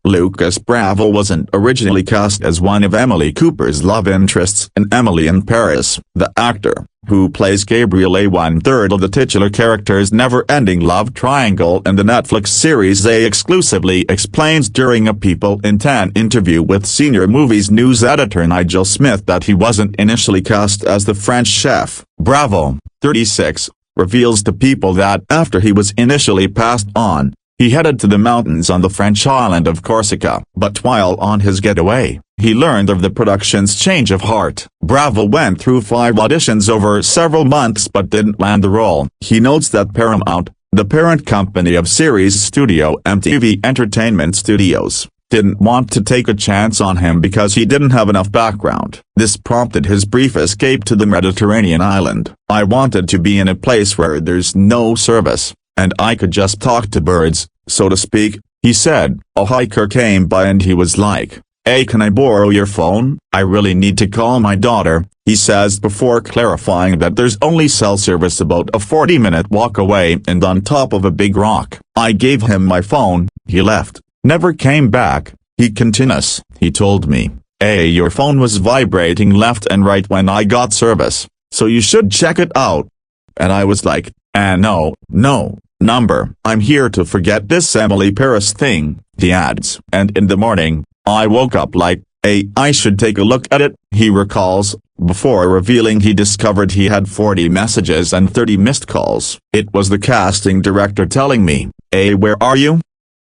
Lucas Bravo wasn't originally cast as one of Emily Cooper's love interests in Emily in Paris. The actor, who plays Gabriel, a one-third of the titular character's never-ending love triangle in the Netflix series A, exclusively explains during a People in 10 interview with senior movies news editor Nigel Smith that he wasn't initially cast as the French chef. Bravo, 36, reveals to People that after he was initially passed on, he headed to the mountains on the French island of Corsica. But while on his getaway, he learned of the production's change of heart. Bravo went through 5 auditions over several months but didn't land the role. He notes that Paramount, the parent company of series studio MTV Entertainment Studios, didn't want to take a chance on him because he didn't have enough background. This prompted his brief escape to the Mediterranean island. "I wanted to be in a place where there's no service, and I could just talk to birds, so to speak," he said. A hiker came by and he was like, "Hey, can I borrow your phone? I really need to call my daughter," he says, before clarifying that there's only cell service about a 40-minute walk away and on top of a big rock. "I gave him my phone, he left, never came back," he continues. "He told me, 'Hey, your phone was vibrating left and right when I got service, so you should check it out.' And I was like, no number. I'm here to forget this Emily Paris thing," he adds. "And in the morning, I woke up like, hey, I should take a look at it," he recalls, before revealing he discovered he had 40 messages and 30 missed calls. "It was the casting director telling me, 'Hey, where are you?'"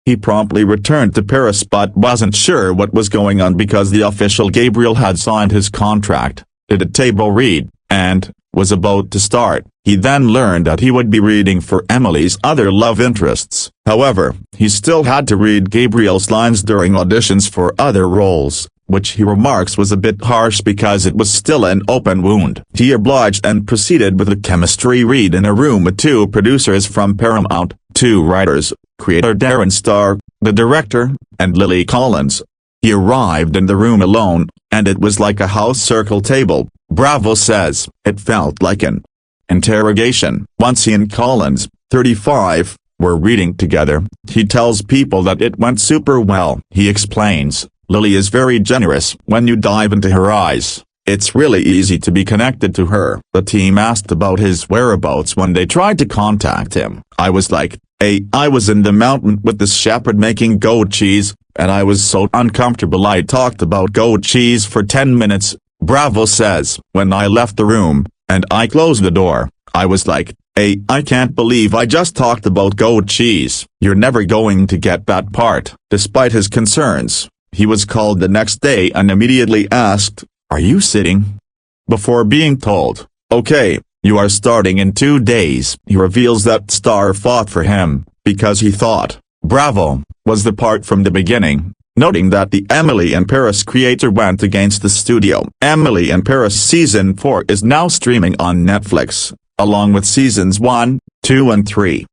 He promptly returned to Paris but wasn't sure what was going on because the official Gabriel had signed his contract, did a table read, and was about to start. He then learned that he would be reading for Emily's other love interests. However, he still had to read Gabriel's lines during auditions for other roles, which he remarks was a bit harsh because it was still an open wound. He obliged and proceeded with a chemistry read in a room with 2 producers from Paramount, 2 writers, creator Darren Star, the director, and Lily Collins. He arrived in the room alone, and it was like a house circle table. Bravo says, "It felt like an interrogation." Once he and Collins, 35, were reading together, he tells People that it went super well. He explains, "Lily is very generous when you dive into her eyes. It's really easy to be connected to her." The team asked about his whereabouts when they tried to contact him. "I was like, hey, I was in the mountain with this shepherd making goat cheese, and I was so uncomfortable I talked about goat cheese for 10 minutes. Bravo says, "When I left the room, and I closed the door, I was like, hey, I can't believe I just talked about goat cheese." You're never going to get that part. Despite his concerns, he was called the next day and immediately asked, "Are you sitting?" Before being told, "Okay, you are starting in 2 days." He reveals that Star fought for him, because he thought Bravo was the part from the beginning, noting that the Emily in Paris creator went against the studio. Emily in Paris Season 4 is now streaming on Netflix, along with Seasons 1, 2 and 3.